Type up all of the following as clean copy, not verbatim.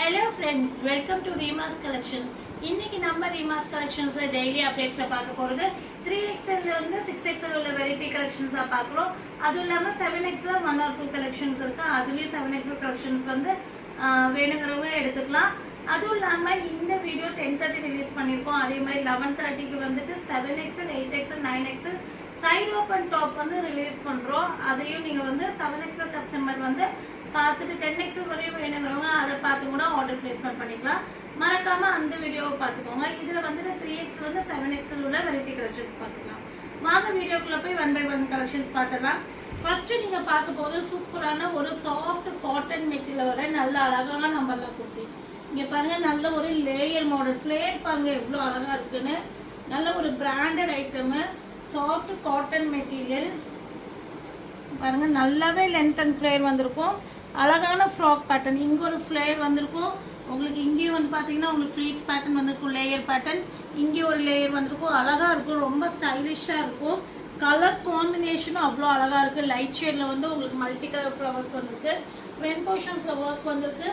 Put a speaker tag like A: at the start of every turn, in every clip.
A: Hello friends, welcome to Reema's Collections. இன்னைக்கு நம்ம Reema's Collectionsல daily updates பார்க்க போறது 3XL ல இருந்து 6XL உள்ள variety collections பார்க்குறோம். அதுவும் இல்லாம 7X ல 1 or 2 collections இருக்கு. அதுலயே 7XL collections வந்து வேணுங்கிறவங்க எடுத்துக்கலாம். அதுவும் இல்லாம இந்த வீடியோ 10:30 ரிலீஸ் பண்ணிருக்கோம். அதே மாதிரி 11:30 க்கு வந்துட்டு 7XL, 8XL, 9XL side open top வந்து ரிலீஸ் பண்றோம். அதையும் நீங்க வந்து 7XL கஸ்டமர் வந்து பார்த்துட்டு 10XL வரையும் வேணுங்கிறவங்க அதை பார்த்து கூட ஆர்டர் பிளேஸ்மெண்ட் பண்ணிக்கலாம். மறக்காம அந்த வீடியோவை பார்த்துக்கோங்க. இதுல வந்துட்டு 3XL வந்து 7XL உள்ள வெரைட்டி கலெக்ஷன்ஸ் பார்த்துக்கலாம். வாங்க வீடியோக்குள்ள போய் 1 by 1 கலெக்ஷன்ஸ் பார்த்துக்கலாம். ஃபர்ஸ்ட் நீங்க பார்க்க போது சூப்பரான ஒரு சாஃப்ட் காட்டன் மெட்டீரியல் வர நல்ல அழகான நம்பர்லாம் கொடுத்து இங்க பாருங்க. நல்ல ஒரு லேயர் மாடல் ஃபிளேர் பாருங்க எவ்வளவு அழகா இருக்குன்னு. நல்ல ஒரு branded item soft cotton material பாருங்க. நல்லாவே லென்த் அண்ட் ஃபிளேர் வந்திருக்கும். அழகான ஃப்ராக் பேட்டர்ன். இங்க ஒரு ஃபிளேர் வந்திருக்கும். உங்களுக்கு இங்கேயும் வந்து பாத்தீங்கன்னா உங்களுக்கு ஃப்ளீட்ஸ் பேட்டர்ன் வந்திருக்கும். லேயர் பேட்டர்ன் இங்கே ஒரு லேயர் வந்திருக்கும். அழகா இருக்கும். ரொம்ப ஸ்டைலிஷா இருக்கும். கலர் காம்பினேஷனும் அவ்வளோ அழகா இருக்கு. லைட் ஷேட்ல வந்து உங்களுக்கு மல்டி கலர் ஃப்ளவர்ஸ் வந்திருக்கு. ஃப்ரண்ட் போர்ஷன்ஸ்ல ஒர்க் வந்திருக்கு.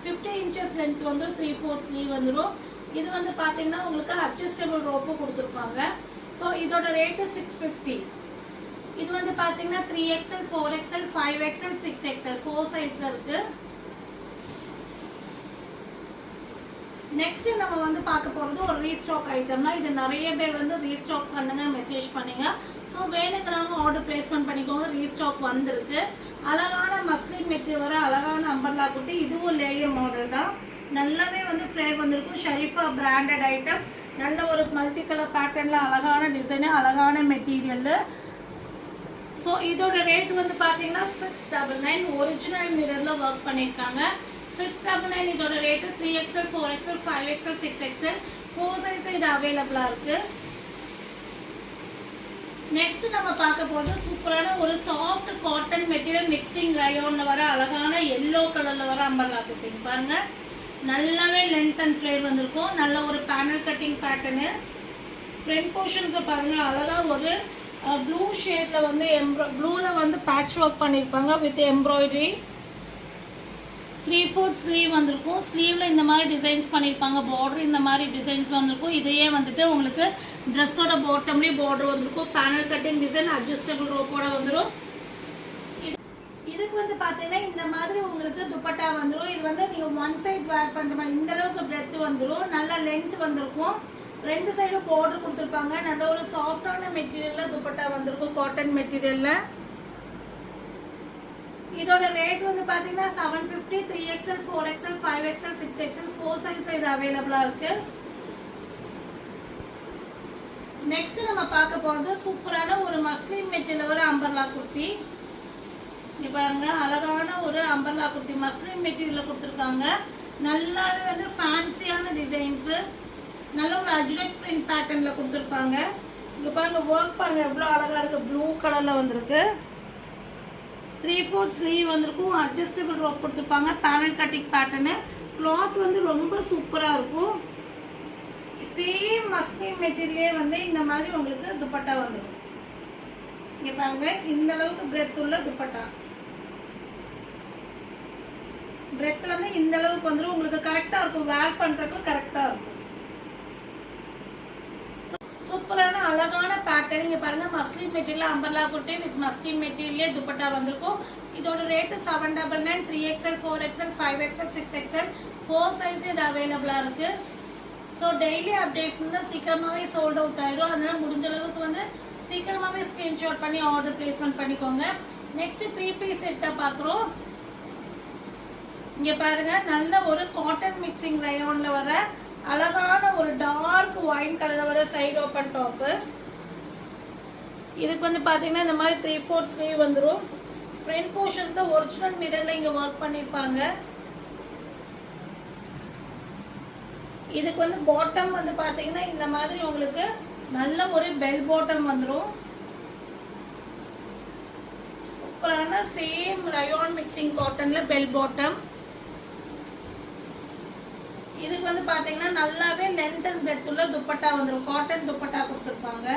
A: 50 inches லென்த் வந்து 3/4 ஸ்லீவ் வந்துடும். இது வந்து பாத்தீங்கன்னா உங்களுக்கு அட்ஜஸ்டபிள் ரோப்பு கொடுத்துருப்பாங்க. ஸோ இதோட ரேட்டு 650. இது வந்து பாத்தீங்கன்னா 3XL, 4XL, 5XL, 6XL 4 சைஸ்ல இருக்கு. நெக்ஸ்ட் நம்ம வந்து பார்க்க போறது ஒரு ரீஸ்டாக் ஐட்டம் தான். இது நிறைய பேர் வந்து ரீஸ்டாக் பண்ணுங்க மெசேஜ் பண்ணீங்க. ஸோ வேணுங்கிறவங்க ஆர்டர் பிளேஸ்மெண்ட் பண்ணிக்கோங்க. ரீஸ்டாக் வந்திருக்கு. அழகான மஸ்லின் மெட்டீரியல் வர அழகான அம்பர்லா குட்டி. இதுவும் லேயர் மாடல் தான். நல்லாவே வந்து ஃபிளேர் வந்திருக்கும். Sharifa branded item. நல்ல ஒரு மல்டி கலர் பேட்டர்ன்ல அழகான டிசைன், அழகான மெட்டீரியல். ஸோ இதோட ரேட் வந்து பார்த்தீங்கன்னா 699. ஒரிஜினல் மிரர்ல ஒர்க் பண்ணியிருக்காங்க. 699 இதோட rate. 3XL, 4XL, 5XL, 6XL 4 சைஸ்ல இது அவைலபிளா இருக்கு. நெக்ஸ்ட் நம்ம பார்க்க போறது சூப்பரான ஒரு சாஃப்ட் காட்டன் மெட்டீரியல் மிக்சிங் ரயோன்ல வர அழகான எல்லோ கலர்ல வர அம்பர்லா குட்டிங் பாருங்க. நல்லாவே லென்த் அண்ட் ஃபிளேர் வந்திருக்கும். நல்ல ஒரு பேனல் கட்டிங் பேட்டர்னு. ஃப்ரண்ட் போர்ஷன்ஸ்ல பாருங்க அழகா ஒரு ப்ளூ ஷேட்ல வந்து ப்ளூல வந்து பேட்ச் ஒர்க் பண்ணிருப்பாங்க வித் எம்ப்ராய்டரி. 3/4 ஸ்லீவ் வந்திருக்கும். ஸ்லீவ்ல இந்த மாதிரி டிசைன்ஸ் பண்ணிருப்பாங்க. பார்டர் இந்த மாதிரி டிசைன்ஸ் வந்திருக்கும். இதையே வந்துட்டு உங்களுக்கு ட்ரெஸ்ஸோட பாட்டம்லயே பார்டர் வந்திருக்கும். பேனல் கட்டிங் டிசைன் அட்ஜஸ்டபிள் ரோப்போட வந்துடும். இதுக்கு வந்து பாத்தீங்கன்னா இந்த மாதிரி உங்களுக்கு துப்பட்டா வந்துடும். இது வந்து நீங்க ஒன் சைட் வேர் பண்ற மாதிரி இந்த அளவுக்கு பிரெத் வந்துடும். நல்ல லென்த் வந்திருக்கும். ரெண்டு சைடும் பார்டர் கொடுத்துருப்பாங்க. நல்ல ஒரு சாஃப்டான மெட்டீரியல்ல துப்பட்டா வந்திருக்கும். காட்டன் மெட்டீரியல்ல. இதோட ரேட் வந்து பாத்தீங்கன்னா 750. 3XL, 4XL, 5XL, 6XL 4 சைஸ்ல இது அவைலபிளா இருக்கு. நெக்ஸ்ட் நம்ம பார்க்க போறது சூப்பரான ஒரு மஸ்லின் மெட்டீரியல் வர அம்பர்லா குர்த்தி. இங்க பாருங்க அழகான ஒரு அம்பர்லா குர்த்தி மஸ்லின் மெட்டீரியல்ல கொடுத்துருக்காங்க. நல்லாவே வந்து ஃபேன்சியான டிசைன்ஸ். நல்ல ஒரு அஜ்ரக் பிரிண்ட் பேட்டர்ன்ல கொடுத்துருப்பாங்க. இங்க பாருங்க ஒர்க் பாருங்க எவ்வளவு அழகா இருக்கு. ப்ளூ கலர்ல வந்திருக்கு. 3/4 ஸ்லீவ் வந்திருக்கும். அட்ஜஸ்டபிள் ரோப் கொடுத்துருப்பாங்க. Panel cutting pattern. கிளாத் வந்து ரொம்ப சூப்பரா இருக்கும். சேம் மஸ்லின் மெட்டீரியலே வந்து இந்த மாதிரி உங்களுக்கு துப்பட்டா வந்துடும். இங்க பாருங்க இந்த அளவுக்கு பிரெத் உள்ள துப்பட்டா. பிரெத் வந்து இந்த அளவுக்கு வந்துடும். உங்களுக்கு கரெக்டா இருக்கும். வேர் பண்றதுக்கு கரெக்டா இருக்கும். சூப்பரான அழகான பேட்டர்ன். இங்க பாருங்க மஸ்லின் மெட்டீரியல் அம்பர்லா குட்டி வித் மஸ்லின் மெட்டீரியல் துப்பட்டா வந்திருக்கும். இதோட rate 799. 3XL, 4XL, 5XL, 6XL 4 size இது அவைலபிளா இருக்கு. ஸோ டெய்லி அப்டேட்ஸ் வந்து சீக்கிரமாவே சோல்ட் அவுட் ஆயிரும். அதனால முடிஞ்ச அளவுக்கு வந்து சீக்கிரமாவே ஸ்கிரீன்ஷாட் பண்ணி ஆர்டர் பிளேஸ்மெண்ட் பண்ணிக்கோங்க. நெக்ஸ்ட் 3 பீஸ் செட்டை பாக்குறோம். இங்க பாருங்க நல்ல ஒரு காட்டன் மிக்சிங் ரயோன்ல வர அழகான ஒரு டார்க் ஒயின் கலர்ல வர சைடு ஓபன் டாப். இதுக்கு வந்து பாத்தீங்கன்னா இந்த மாதிரி 3/4 ஸ்லீவ் வந்துடும். ஃப்ரண்ட் போர்ஷன்ஸ்ல ஒரிஜினல் மிரர்ல இங்க ஒர்க் பண்ணிருப்பாங்க. இதுக்கு வந்து பாட்டம் வந்து பாத்தீங்கன்னா இந்த மாதிரி உங்களுக்கு நல்ல ஒரு பெல் பாட்டம் வந்துடும். சூப்பரான சேம் ரயோன் மிக்சிங் காட்டன்ல பெல் பாட்டம். இதுக்கு வந்து பாத்தீங்கன்னா நல்லாவே லென்த் அண்ட் பிரெத் உள்ள துப்பட்டா வந்துடும். காட்டன் துப்பட்டா கொடுத்துருப்பாங்க.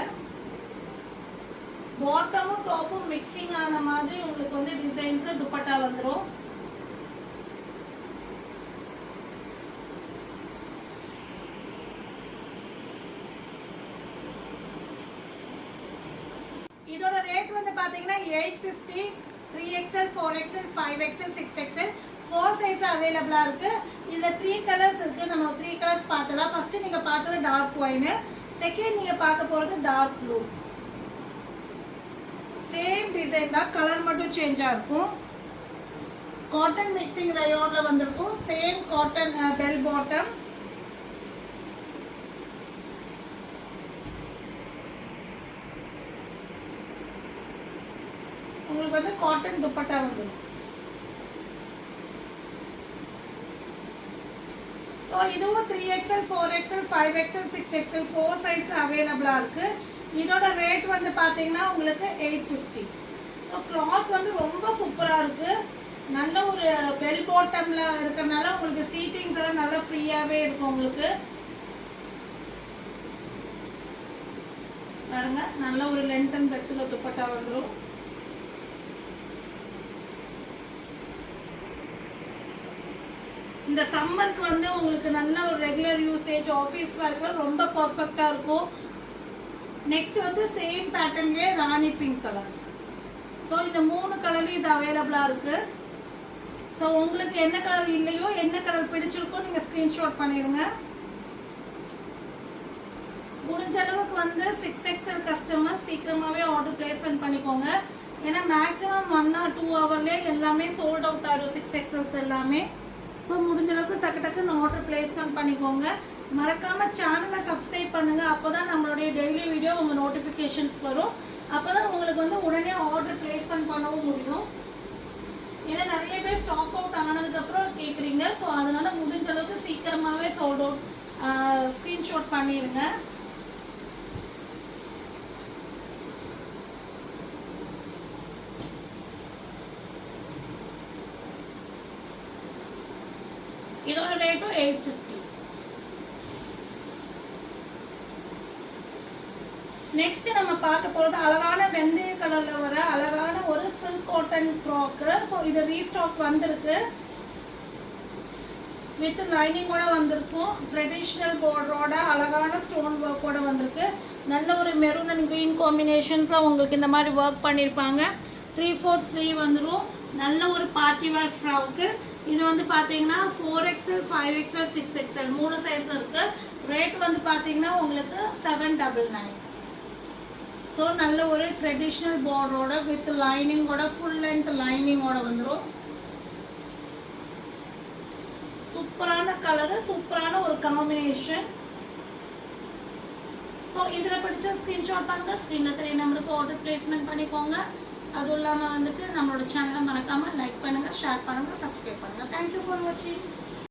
A: பாட்டமும் டாப்பும் மிக்சிங் ஆன மாதிரி உங்களுக்கு வந்து டிசைன்ஸ்ல துப்பட்டா வந்துடும். இதோட ரேட் வந்து பாத்தீங்கன்னா 850 3XL 4XL 5XL 6XL 4 சைஸ்ல அவைலபிளா இருக்கு. இதுல 3 கலர்ஸ் இருக்கு. நம்ம 3 கலர்ஸ் பார்த்தலாம். ஃபர்ஸ்ட் நீங்க பார்த்தது டார்க் ஒயின், செகண்ட் நீங்க பார்க்க போறது டார்க் ப்ளூ. சேம் டிசைன் தான், கலர் மட்டும் சேஞ்சா இருக்கும். காட்டன் மிக்சிங் ரயோன்ல வந்திருக்கும். Same cotton bell bottom. உங்களுக்கு வந்து காட்டன் துப்பட்டா வந்துடும். ஸோ இதுவும் 3XL 4XL 5XL 6XL 4 சைஸ்ல அவைலபிளா இருக்கு. இதோட ரேட் வந்து பாத்தீங்கன்னா உங்களுக்கு 850. ஸோ கிளாத் வந்து ரொம்ப சூப்பரா இருக்கு. நல்ல ஒரு பெல் பாட்டம்ல இருக்கறனால உங்களுக்கு சீட்டிங்ஸ் எல்லாம் நல்லா ஃப்ரீயாவே இருக்கும். உங்களுக்கு பாருங்க, நல்ல ஒரு லென்த் அண்ட் பெட்ல துப்பட்டா வந்துடும். இந்த சம்மருக்கு வந்து உங்களுக்கு நல்ல ஒரு ரெகுலர் யூசேஜ் ஆஃபீஸ் ஒர்க்ல ரொம்ப பர்ஃபெக்டா இருக்கும். நெக்ஸ்ட் வந்து சேம் பேட்டர்ன்லயே ராணி பிங்க் கலர். ஸோ இந்த 3 கலர்லயும் இது அவைலபிளா இருக்கு. ஸோ உங்களுக்கு என்ன கலர் இல்லையோ, என்ன கலர் பிடிச்சிருக்கோ நீங்க ஸ்கிரீன்ஷாட் பண்ணிடுங்க. முடிஞ்ச அளவுக்கு வந்து 6XL கஸ்டமர் சீக்கிரமாவே ஆர்டர் பிளேஸ்மெண்ட் பண்ணிக்கோங்க. ஏன்னா மேக்ஸிமம் 1 or 2 ஹவர்லயே எல்லாமே சோல்ட் அவுட் ஆயிடும் 6XLs எல்லாமே. ஸோ முடிஞ்ச அளவுக்கு டக்கு டக்குன்னு ஆர்டர் பிளேஸ்மெண்ட் பண்ணிக்கோங்க. மறக்காம சேனலை சப்ஸ்கிரைப் பண்ணுங்க. அப்போதான் நம்மளுடைய டெய்லி வீடியோ உங்க நோட்டிபிகேஷன்ஸ் வரும். அப்போதான் உங்களுக்கு வந்து உடனே ஆர்டர் பிளேஸ்மெண்ட் பண்ணவும் முடியும். ஏன்னா நிறைய பேர் ஸ்டாக் அவுட் ஆனதுக்கு அப்புறம் கேட்குறீங்க. ஸோ அதனால முடிஞ்ச அளவுக்கு சீக்கிரமாவே சோல்ட் அவுட் ஸ்கிரீன்ஷாட் பண்ணிடுங்க. இதோட ரேட்டும் 850. நெக்ஸ்ட் நம்ம பார்க்க போறது அழகான வெந்தய கலர்ல வர அழகான ஒரு சில்க் காட்டன் ஃப்ராக். ஸோ இது ரீஸ்டாக் வந்திருக்கு. வித் லைனிங்கோட வந்திருக்கும். ட்ரெடிஷ்னல் பார்டரோட அழகான ஸ்டோன் ஒர்க்கோட வந்திருக்கு. நல்ல ஒரு மெரூன் அண்ட் கிரீன் காம்பினேஷன்ஸ்ல உங்களுக்கு இந்த மாதிரி ஒர்க் பண்ணியிருப்பாங்க. 3/4 ஸ்லீவ் வந்துடும். நல்ல ஒரு பார்ட்டி வேர் ஃப்ராக்கு. இது வந்து பாத்தீங்கன்னா 4XL 5XL 6XL 3 சைஸ்ல இருக்கு. ரேட் வந்து பாத்தீங்கன்னா உங்களுக்கு 799. ஸோ நல்ல ஒரு ட்ரெடிஷ்னல் பார்டரோட வித் லைனிங்கோட ஃபுல் லென்த் லைனிங்கோட வந்துடும். சூப்பரான கலரு, சூப்பரான ஒரு காம்பினேஷன். ஸோ இதில் பிடிச்ச ஸ்க்ரீன்ஷாட் பண்ணுங்க. ஸ்க்ரீனில் 3 நம்பருக்கு ஆர்டர் பிளேஸ்மெண்ட் பண்ணிக்கோங்க. அதுவும் இல்லாமல் வந்துட்டு நம்மளோட சேனலை மறக்காமல் லைக் பண்ணுங்கள், ஷேர் பண்ணுங்கள், சப்ஸ்கிரைப் பண்ணுங்கள். தேங்க்யூ ஃபார் வாட்சிங்.